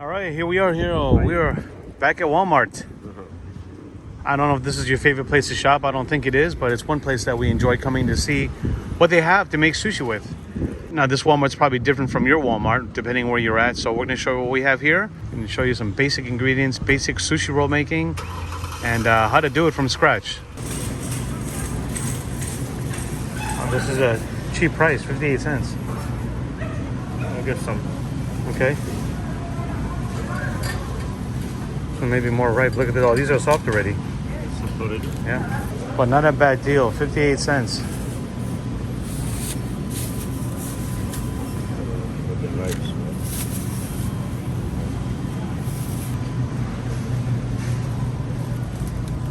All right, here we are, Hiro. We are back at Walmart. I don't know if this is your favorite place to shop. I don't think it is, but it's one place that we enjoy coming to see what they have to make sushi with. Now, this Walmart's probably different from your Walmart, depending where you're at. So we're going to show you what we have here. I'm going to show you some basic ingredients, basic sushi roll making, and how to do it from scratch. Oh, this is a cheap price, 58 cents. I'll get some. Okay. So maybe more ripe. Look at this. Oh, these are soft already. Soft already? Yeah. But not a bad deal. 58 cents.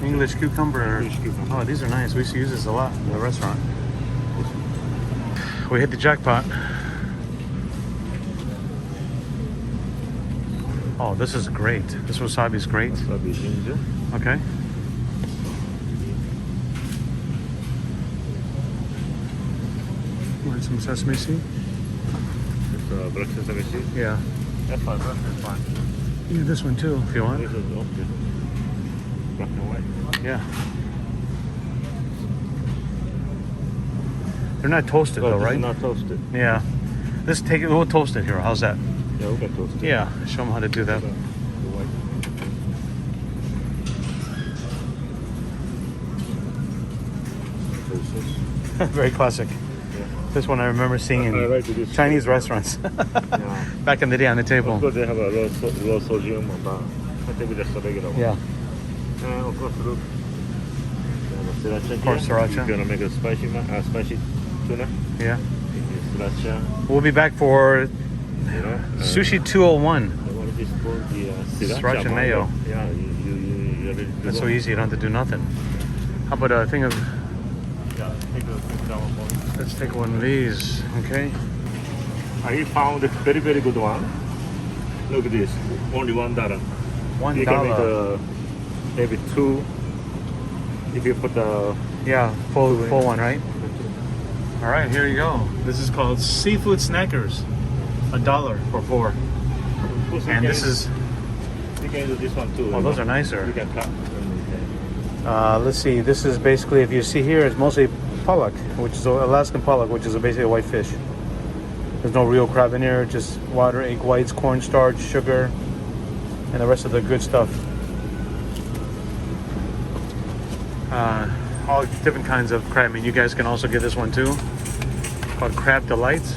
English cucumber. Oh, these are nice. We used to use this a lot in the restaurant. We hit the jackpot. Oh, this is great. This wasabi is great. Wasabi ginger. Okay. Want some sesame seed? It's black sesame seed? Yeah. That's fine, that's fine. Yeah, this one too, if you want. This is okay. Black and white. Yeah. They're not toasted though, right? Not toasted. Yeah. Let's take it. We'll toast it here. How's that? Yeah, we'll get toasted. Yeah. Show them how to do that. Very classic. Yeah. This one I remember seeing in Chinese restaurants yeah. Back in the day on the table. Of course, they have a low sodium, but I think we just a regular one. Yeah. And of course, look. Sriracha. Of course, sriracha. You're gonna make a spicy tuna. Yeah. Sriracha. We'll be back for Sushi 201. What is this called? Sriracha mayo. Yeah, you ready to That's go? so easy. You don't have to do nothing. How about a thing of? Yeah, take that one for me. Let's take one of these. Okay. I found a very good one. Look at this. Only $1. $1. You can make maybe two. If you put the full one, right? All right, here you go. This is called seafood snackers. $1 for 4. And this is. You can do this one too. Oh, those are nicer. You can cut. Let's see. This is basically, if you see here, it's mostly pollock, which is Alaskan pollock, which is basically a white fish. There's no real crab in here. Just water, egg whites, cornstarch, sugar, and the rest of the good stuff. All different kinds of crab. I mean, you guys can also get this one too, called Crab Delights.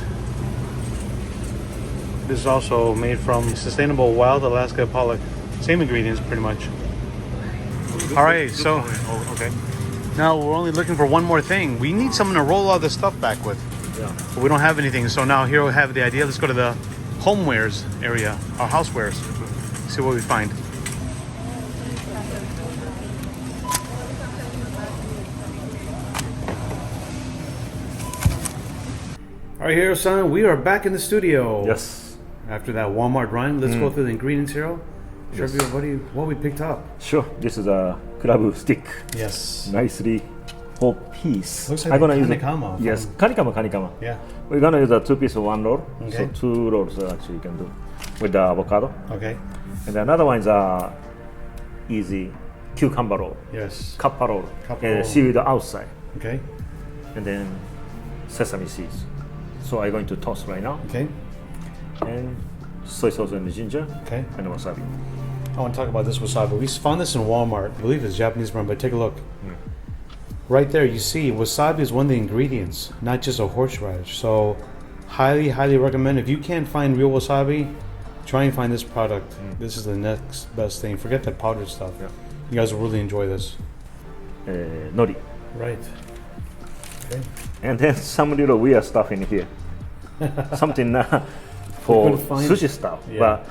This is also made from sustainable wild Alaska pollock. Same ingredients, pretty much. All right, so okay. Now we're only looking for one more thing. We need someone to roll all this stuff back with. Yeah. But we don't have anything. So now here we have the idea. Let's go to the homewares area, our housewares. See what we find. All right, Hiro son, we are back in the studio. Yes. After that Walmart run, let's go through the ingredients, Hiro. Show me what we picked up. Sure. This is a crab stick. Yes. Nicely 4 piece. Looks like I'm gonna use kanikama. Yes, kanikama. Yeah. We're gonna use a 2-piece of 1 roll. Okay. So 2 rolls actually you can do with the avocado. Okay. And another one is a easy cucumber roll. Yes. Kappa roll. Kappa And roll. seaweed outside. Okay. And then sesame seeds. So I'm going to toast right now. Okay. And soy sauce and ginger. Okay. And wasabi. I want to talk about this wasabi. We found this in Walmart. I believe it's a Japanese brand, but take a look. Right there, you see, wasabi is one of the ingredients, not just a horseradish. So, highly recommend. If you can't find real wasabi, try and find this product. This is the next best thing. Forget that powdered stuff. Yeah. You guys will really enjoy this. Nori. Right. Okay. And then some little weird stuff in here. Something for sushi stuff. Yeah. But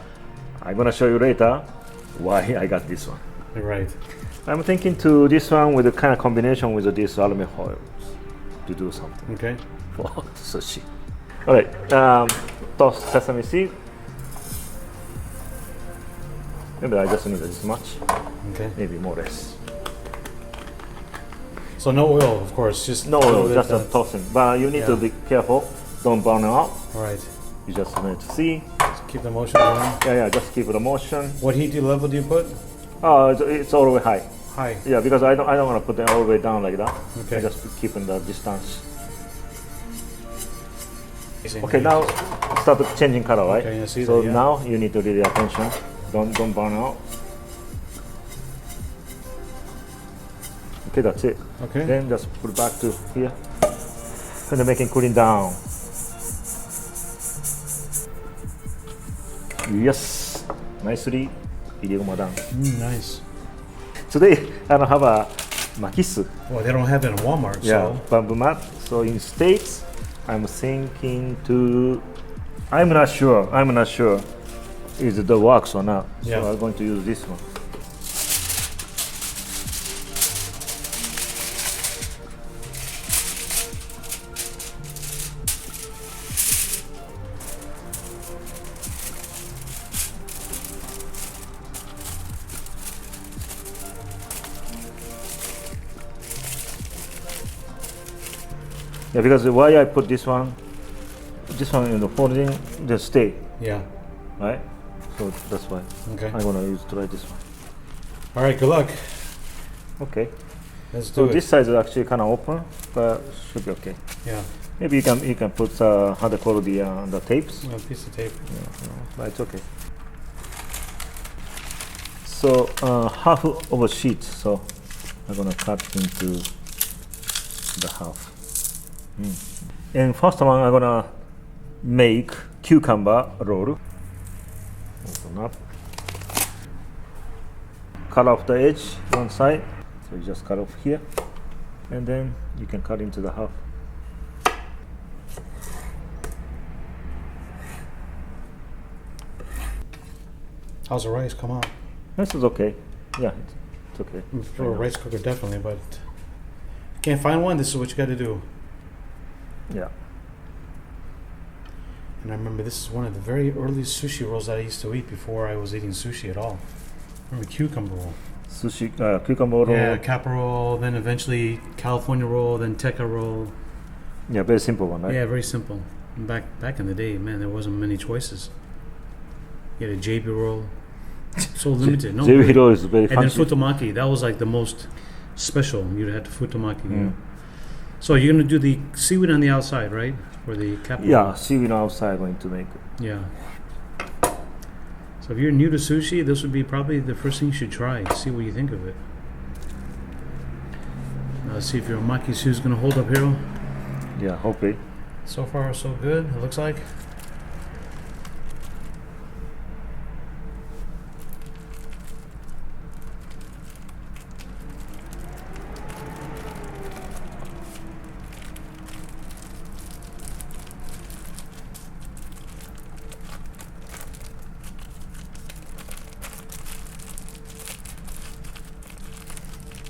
I'm going to show you later why I got this one. Right. I'm thinking to this one with a kind of combination with this aluminum foil to do something Okay. for sushi. All right. Toast sesame seed. Maybe I just need this much. Okay. Maybe more or less. So no oil, of course. Just No oil, just tossing. But you need to be careful. Don't burn it out. All right. You just need to see. keep the motion going. Yeah, just keep the motion. What heat level do you put? Oh, it's all the way high. High. Yeah, because I don't want to put it all the way down like that. Okay. I just keeping the distance. Okay, now start changing color, right? Okay, I see so that, yeah. now you need to really attention. Don't burn out. Okay, that's it. Okay. Then just put it back to here. And then making cooling down. Yes, nicely. Done. Nice. Today I don't have a makisu. Well, they don't have it in Walmart, Yeah, so. bamboo mat. So in States, I'm thinking to. I'm not sure. Is it the works or not? Yeah. So I'm going to use this one. Yeah, because why I put this one in the folding, the stay, Yeah. right? So that's why Okay. I'm gonna try this one. All right, good luck. Okay. Let's do So it. this side is actually kind of open, but should be okay. Yeah. Maybe you can put how they call the tapes. A piece of tape. But it's okay. So half of a sheet. So I'm gonna cut into the half. And first one I'm gonna make cucumber roll. Open up. Cut off the edge one side. So you just cut off here, and then you can cut into the half. How's the rice come out? This is okay. Yeah, it's okay. For a rice cooker, definitely, but can't find one. This is what you got to do. Yeah. And I remember this is one of the very early sushi rolls that I used to eat before I was eating sushi at all. I remember cucumber roll. Sushi, cucumber roll. Yeah, Kappa roll, then eventually California roll, then Tekka roll. Yeah, very simple one, right? Yeah, very simple. And back in the day, man, there wasn't many choices. You had a JB roll, so limited. No, Chef Hiro is very and then fancy. futomaki, that was like the most special. You'd have the futomaki. You know? So you're gonna do the seaweed on the outside, right? For the Kappa roll? Yeah, seaweed outside going to make it. Yeah. So if you're new to sushi, this would be probably the first thing you should try. See what you think of it. Now let's see if your maki suit is going to hold up, Hiro. Yeah, hopefully. So far, so good, it looks like.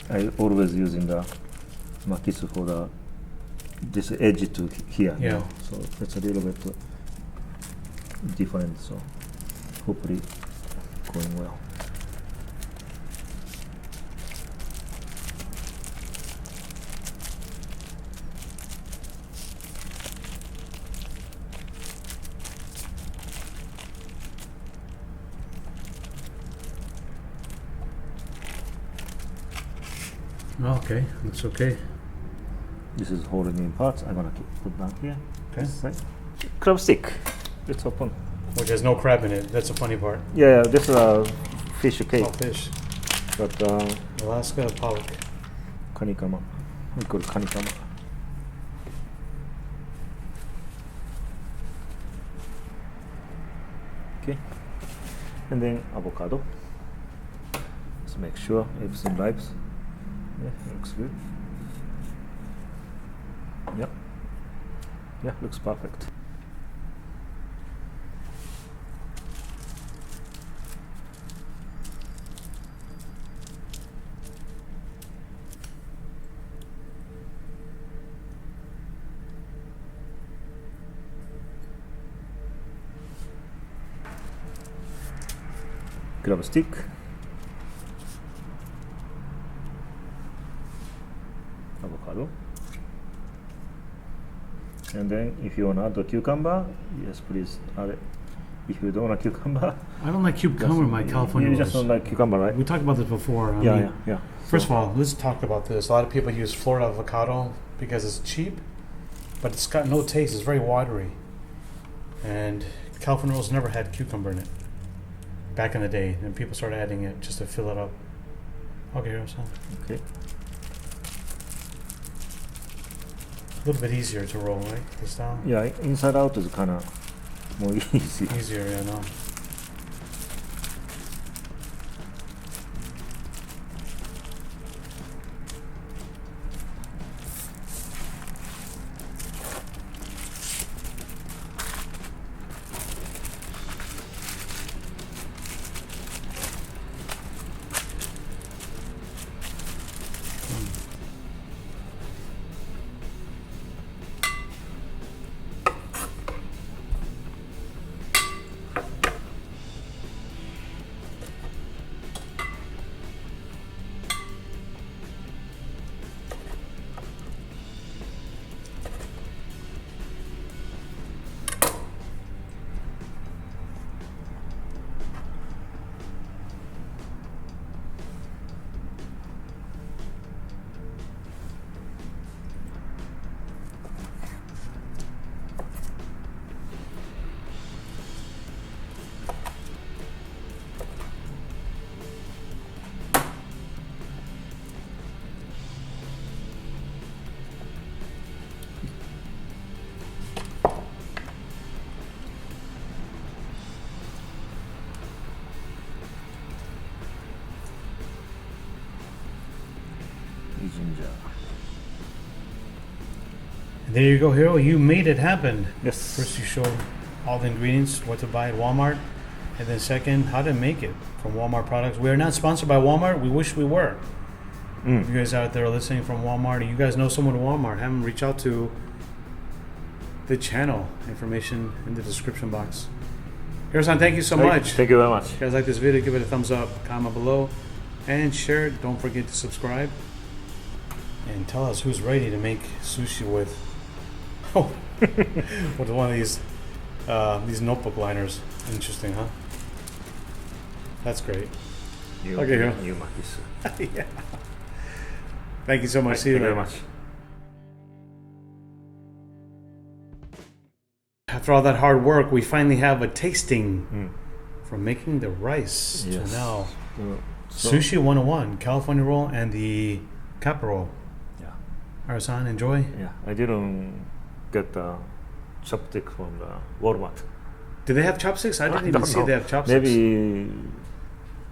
I always using the makisu for this edge to here. Yeah. Now. So that's a little bit different. So hopefully going well. Okay, looks okay. This is holding in parts. I'm gonna put down here. Okay. This side. Crab stick. It's open. Which has no crab in it. That's the funny part. Yeah, this is a fish cake, All fish. but Alaska pollock. kanikama. We call it kanikama. Okay, and then avocado. Let's make sure everything ripes. Yeah, looks good. Yep. Yeah, looks perfect. Grab a stick. Avocado. And then if you want to add the cucumber, yes, please add it. if you don't like cucumber, I don't like cucumber in my California you rolls. just don't like cucumber, right? We talked about this before. I Yeah, mean, yeah, yeah. First of all, let's talk about this. A lot of people use Florida avocado because it's cheap, but it's got no taste. It's very watery. And California rolls never had cucumber in it back in the day, and people started adding it just to fill it up. Okay, here's some. Okay. A little bit easier to roll, right? This style? Yeah, inside out is kind of more easy. Easier, yeah, no. Ginger. There you go, Hiro. You made it happen. Yes. First, you showed all the ingredients, what to buy at Walmart, and then second, how to make it from Walmart products. We are not sponsored by Walmart. We wish we were. If you guys out there listening from Walmart, and you guys know someone at Walmart, have them reach out to the channel. Information in the description box. Hiro-san, thank you so much. Thank you very much. If you guys like this video, give it a thumbs up, comment below, and share it. Don't forget to subscribe. And tell us who's ready to make sushi with with one of these notebook liners. Interesting, huh? That's great. Okay, Hiro. Yeah. Thank you so much. See you Thank you later. very much. After all that hard work, we finally have a tasting from making the rice to Yes. now So, Sushi 101, California roll, and the Kappa roll. yeah, Hiro-san, enjoy. yeah. I didn't get the chopstick from the Walmart. Do they have chopsticks? I didn't even don't see know. they have chopsticks.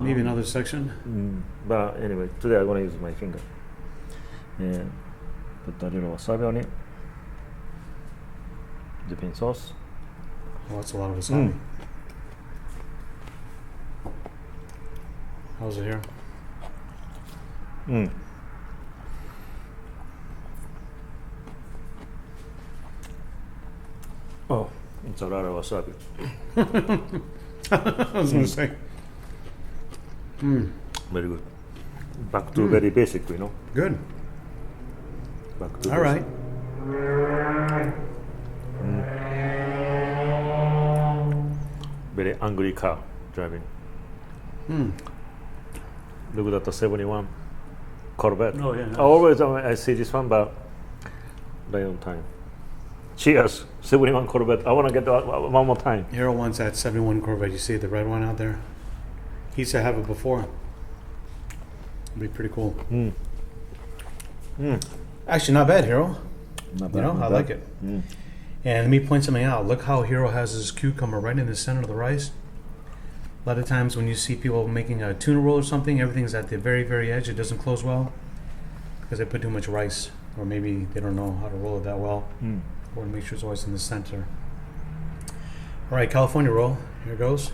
Maybe Another section. But anyway, today I'm gonna use my finger. And put a little wasabi on it. Dipping sauce. Oh, that's a lot of wasabi. How's it here? Oh, it's a lot of wasabi. I was gonna say. Very good. Back to very basic, you know. Good. Back to All right. Very angry car driving. Look at the 71 Corvette. Oh, yeah, nice. Always I see this one, but right on time. Cheers, 71 Corvette. I want to get one more time. Hiro wants that 71 Corvette. You see the red one out there? He used to have it before. It'd be pretty cool. Actually, not bad, Hiro. Not You know, I like it. And let me point something out. Look how Hiro has his cucumber right in the center of the rice. A lot of times when you see people making a tuna roll or something, everything's at the very, very edge. It doesn't close well because they put too much rice, or maybe they don't know how to roll it that well. Or make sure it's always in the center. All right, California roll. Here goes.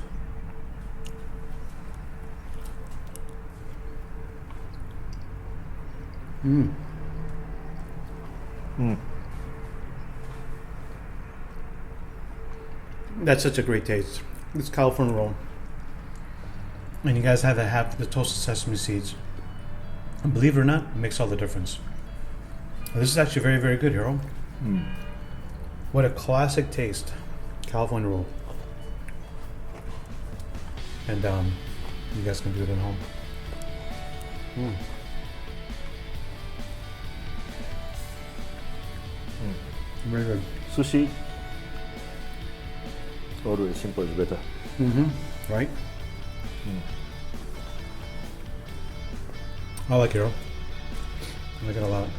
That's such a great taste. It's California roll. And you guys have to have the toasted sesame seeds. And believe it or not, it makes all the difference. This is actually very, very good, Hiro. What a classic taste. California roll. and you guys can do it at home. Very good. Sushi, always simple is better. Right? I like Hiro. I like it a lot.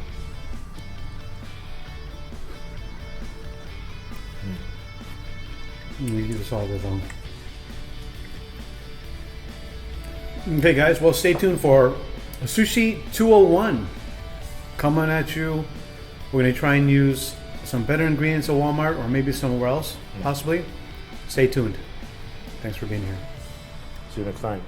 You get this all over them. Okay, guys. Well, stay tuned for Sushi 201 coming at you. We're gonna try and use some better ingredients at Walmart or maybe somewhere else, possibly. Stay tuned. Thanks for being here. See you next time.